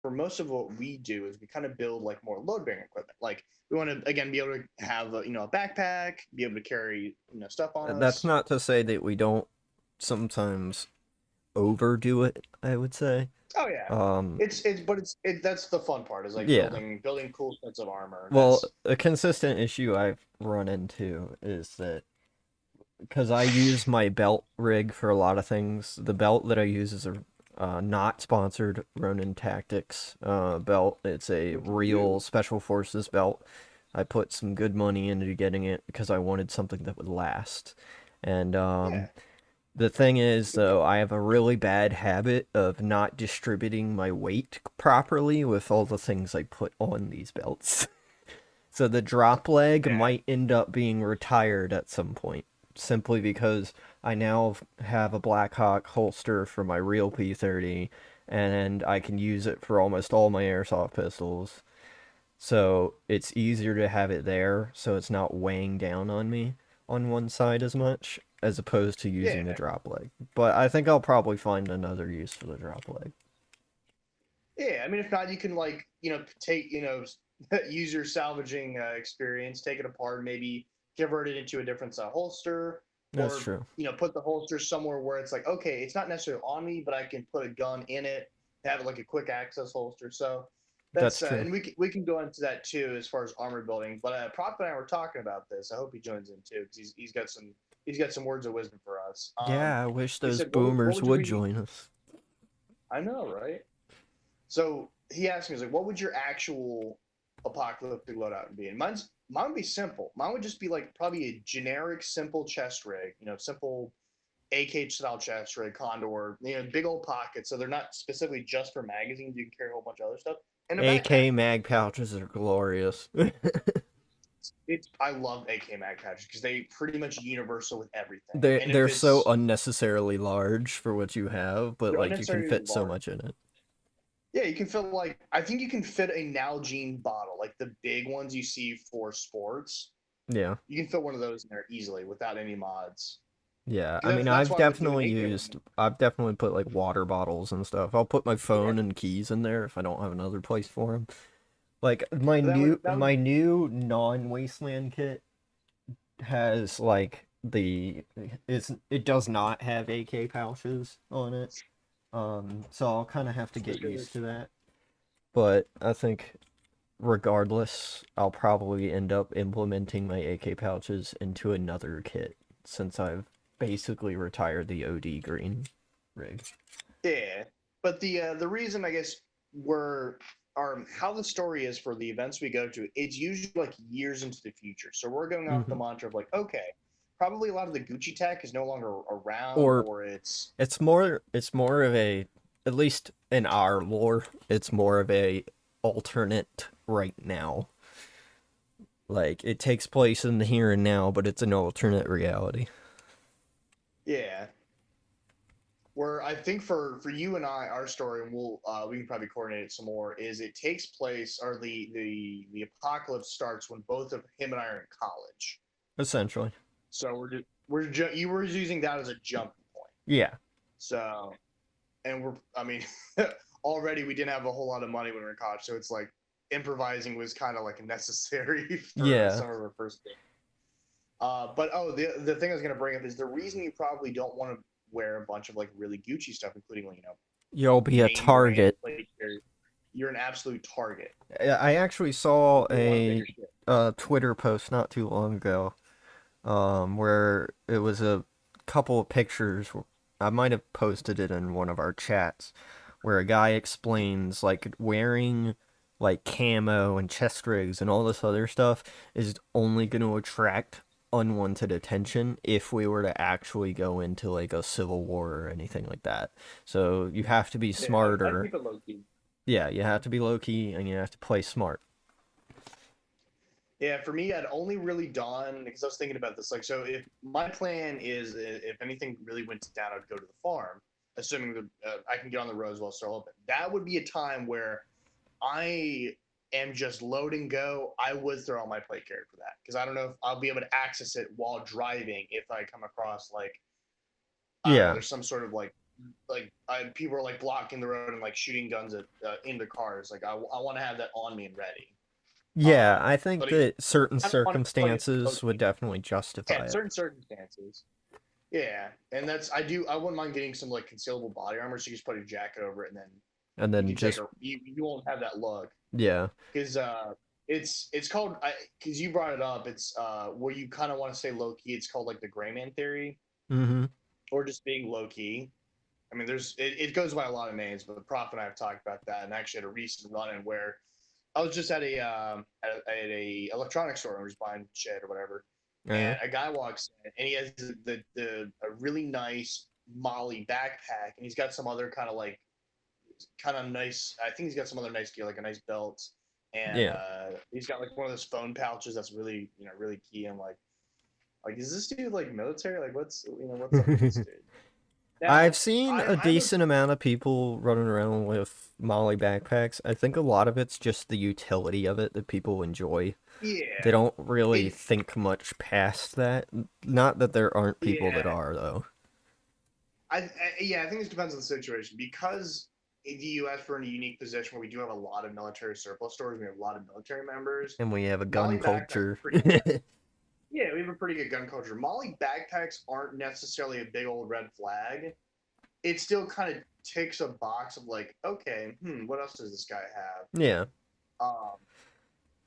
for most of what we do is we kind of build like more load bearing equipment. Like we want to again be able to have a backpack, be able to carry stuff on That's us. not to say that we don't sometimes overdo it, I would say. Oh yeah, Um, it's that's the fun part is like yeah. building cool sets of armor. Well, That's a consistent issue I've run into is that because I use my belt rig for a lot of things, the belt that I use is a not sponsored Ronin Tactics belt. It's a good for real you. Special Forces belt. I put some good money into getting it because I wanted something that would last. And Yeah, the thing is, good though, call. I have a really bad habit of not distributing my weight properly with all the things I put on these belts. So the drop leg Yeah, might end up being retired at some point, simply because I now have a Blackhawk holster for my real P30, and I can use it for almost all my airsoft pistols. So it's easier to have it there, so it's not weighing down on me on one side as much, as opposed to using the yeah, drop leg. But I think I'll probably find another use for the drop leg. yeah. I mean, if not, you can like take use your salvaging experience, take it apart, maybe convert it into a different holster, That's or true. put the holster somewhere where it's like, okay, it's not necessarily on me, but I can put a gun in it, have it like a quick access holster. So That's that's true. and we can go into that too as far as armor building. But Prop and I were talking about this. I hope he joins in too because he's got some words of wisdom for us. Yeah, I wish He those said, what boomers would you would be? join us. I know, right? So he asked me, he's like, what would your actual apocalyptic loadout be? And mine would be simple. Mine would just be like probably a generic, simple chest rig, simple AK style chest rig, Condor, big old pockets. So they're not specifically just for magazines. You can carry a whole bunch of other stuff. And a backpack. AK mag pouches are glorious. I love AK mag patches because they pretty much universal with everything. they And if they're so it's unnecessarily large for what you have, but they're like you can unnecessarily fit so large. much in it. Yeah, you can fit like I think you can fit a Nalgene bottle, like the big ones you see for sports. Yeah. You can fit one of those in there easily without any mods. Yeah. I Because mean, that's why I would do an AK one. I've definitely put like water bottles and stuff. I'll put my Yeah, phone and keys in there if I don't have another place for them. Like but that would my new non-wasteland kit has like it does not have AK pouches on it. So I'll kind of have to that's get good. used to that. But I think regardless, I'll probably end up implementing my AK pouches into another kit since I've basically retired the OD green rig. Yeah, but the reason I guess we're are how the story is for the events we go to, it's usually like years into the future. So we're going off the Hmm. mantra of like, okay, probably a lot of the Gucci-Tac is no longer around, Or or it's it's more of a, at least in our lore, it's more of a alternate right now. Like it takes place in the here and now, but it's an alternate reality. yeah. Where I think for you and I, our story, and we can probably coordinate it some more. Is it takes place, or the apocalypse starts when both of him and I are in college. Essentially. So you were using that as a jumping point. Yeah. So and I mean, already we didn't have a whole lot of money when we were in college, so it's like improvising was kind of like necessary for Yeah. some of our first things. But the thing I was gonna bring up is the reason you probably don't want to wear a bunch of like really Gucci stuff, including You'll be a name brand target. plate carriers. You're an absolute target. I actually saw People want to take your shit. a Twitter post not too long ago, where it was a couple of pictures. I might have posted it in one of our chats, where a guy explains like wearing like camo and chest rigs and all this other stuff is only going to attract unwanted attention if we were to actually go into like a civil war or anything like that. So you have to be Yeah, I'd smarter. keep it low key. Yeah, you have to be low key and you have to play smart. Yeah, for me, I'd only really done because I was thinking about this. Like, so if my plan is, if anything really went down, I'd go to the farm, assuming that I can get on the roads while it's still open. That would be a time where I am just load and go. I would throw on my plate carrier for that because I don't know if I'll be able to access it while driving if I come across like I don't know, Yeah. there's some sort of like people are like blocking the road and like shooting guns at into cars. Like I want to have that on me and ready. Yeah, I think But that certain I don't want to play it low circumstances would key. definitely Yeah, justify it. certain circumstances. Yeah, and I wouldn't mind getting some like concealable body armor, so you just put a jacket over it, and then And you then can take just, a you won't have that look yeah. because it's called because you brought it up. It's where you kind of want to stay low key. It's called like the Greyman theory, Mm-hmm. or just being low key. I mean, it goes by a lot of names, but the Prof and I have talked about that, and actually had a recent run in where I was just at a electronics store and was buying shit or whatever, Yeah. and a guy walks in and he has the a really nice Molle backpack, and he's got some other kind of nice. I think he's got some other nice gear, like a nice belt, and Yeah. he's got like one of those phone pouches that's really really key. And like is this dude like military? Like what's up with this dude? I've Now seen a I'm a decent amount of people running around with Molly backpacks. I think a lot of it's just the utility of it that people enjoy. They yeah don't really it think much past that. Not that there aren't people that yeah are, though. yeah, I think this depends on the situation because in the U.S. we're in a unique position where we do have a lot of military surplus stores. We have a lot of military members. And we have a gun Molly backpacks culture. pretty. Yeah, we have a pretty good gun culture. Molly backpacks aren't necessarily a big old red flag. It still kind of ticks a box of like, okay, what else does this guy have? Yeah. Um,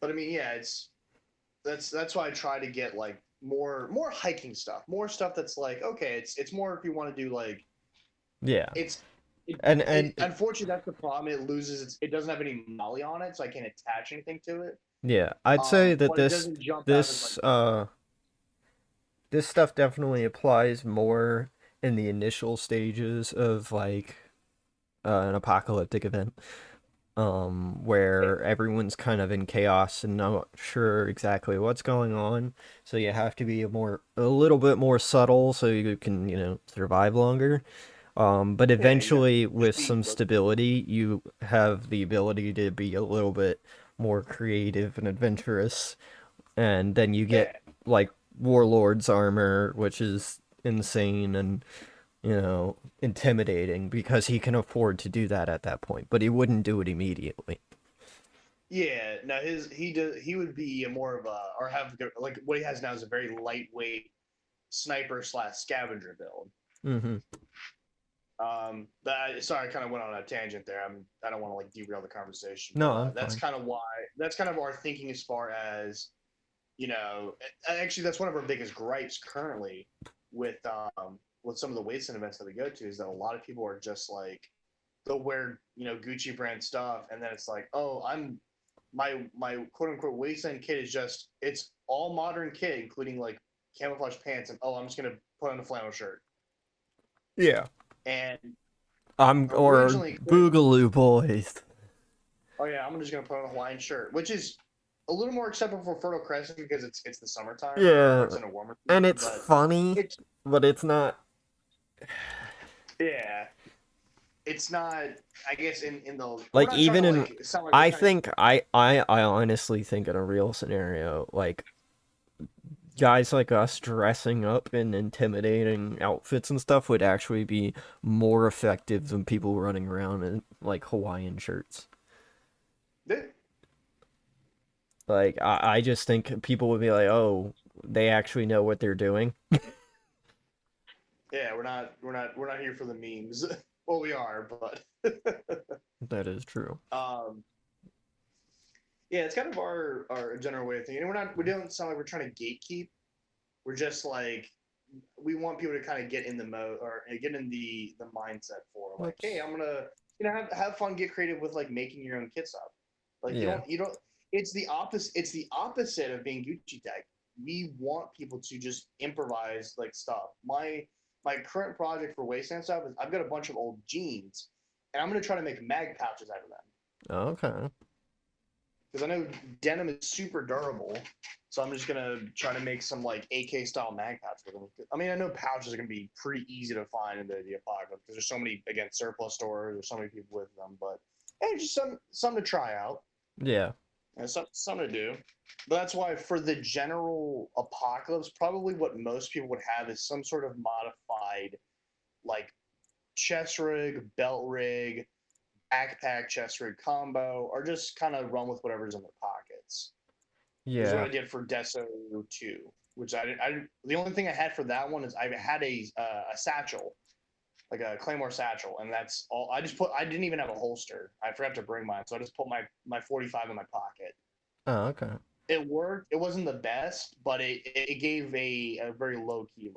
but I mean, yeah, that's why I try to get like more hiking stuff, more stuff that's like, okay, it's more if you want to do like Yeah. it's And unfortunately that's the problem. It doesn't have any molly on it, so I can't attach anything to it. yeah, I'd say that But it doesn't jump out as like this this stuff definitely applies more in the initial stages of like an apocalyptic event. Where everyone's kind of in chaos and not sure exactly what's going on. So you have to be a little bit more subtle so you can, survive longer. But yeah, you gotta eventually, just with be some stability, you have the ability to be a little bit more creative and adventurous. And then you get yeah. like Warlord's armor, which is insane and intimidating because he can afford to do that at that point, but he wouldn't do it immediately. Yeah, now he would be a more of a or have like what he has now is a very lightweight sniper slash scavenger build. Mm-hmm. Sorry, I kind of went on a tangent there. I don't want to like derail the conversation, but No, I'm fine. that's kind of our thinking as far as actually that's one of our biggest gripes currently with with some of the Wasteland events that we go to is that a lot of people are just like they'll wear Gucci brand stuff and then it's like, oh, I'm my quote unquote Wasteland kit is just it's all modern kit including like camouflage pants and oh, I'm just gonna put on a flannel shirt. Yeah. And I'm or originally Boogaloo Boys. oh yeah, I'm just gonna put on a Hawaiian shirt, which is a little more acceptable for Fertile Crescent because it's the summertime or Yeah, it's in a warmer and season, it's but funny, it's but it's not. yeah, it's not. I guess in the we're Like not trying even to in, like sound like we're I trying to. think I honestly think in a real scenario, like guys like us dressing up in intimidating outfits and stuff would actually be more effective than people running around in like Hawaiian shirts. Like I just think people would be like, oh, they actually know what they're doing. Yeah, we're not here for the memes. Well, we are, but That is true. um, yeah, it's kind of our general way of thinking. And we don't sound like we're trying to gatekeep. We're just like we want people to kind of get in the mode or get in the mindset for like, hey, Whoops. I'm gonna have fun, get creative with like making your own kit stuff. Like Yeah. you don't. It's the opposite. It's the opposite of being Gucci-Tac. We want people to just improvise like stuff. My current project for Wasteland stuff is I've got a bunch of old jeans, and I'm gonna try to make mag pouches out of them Okay. because I know denim is super durable. So I'm just gonna try to make some like AK style mag pouch with them. I mean, I know pouches are gonna be pretty easy to find in the apocalypse because there's so many again surplus stores. There's so many people with them, but hey, just some to try out Yeah. and something to do. But that's why for the general apocalypse, probably what most people would have is some sort of modified like chest rig, belt rig, backpack, chest rig combo, or just kind of run with whatever's in their pockets. Is what Yeah. I did for Deso 2, which I didn't. The only thing I had for that one is I had a satchel, like a Claymore satchel, and that's all. I just put. I didn't even have a holster. I forgot to bring mine, so I just put my 45 in my pocket. Oh, okay. It worked. It wasn't the best, but it gave a very low key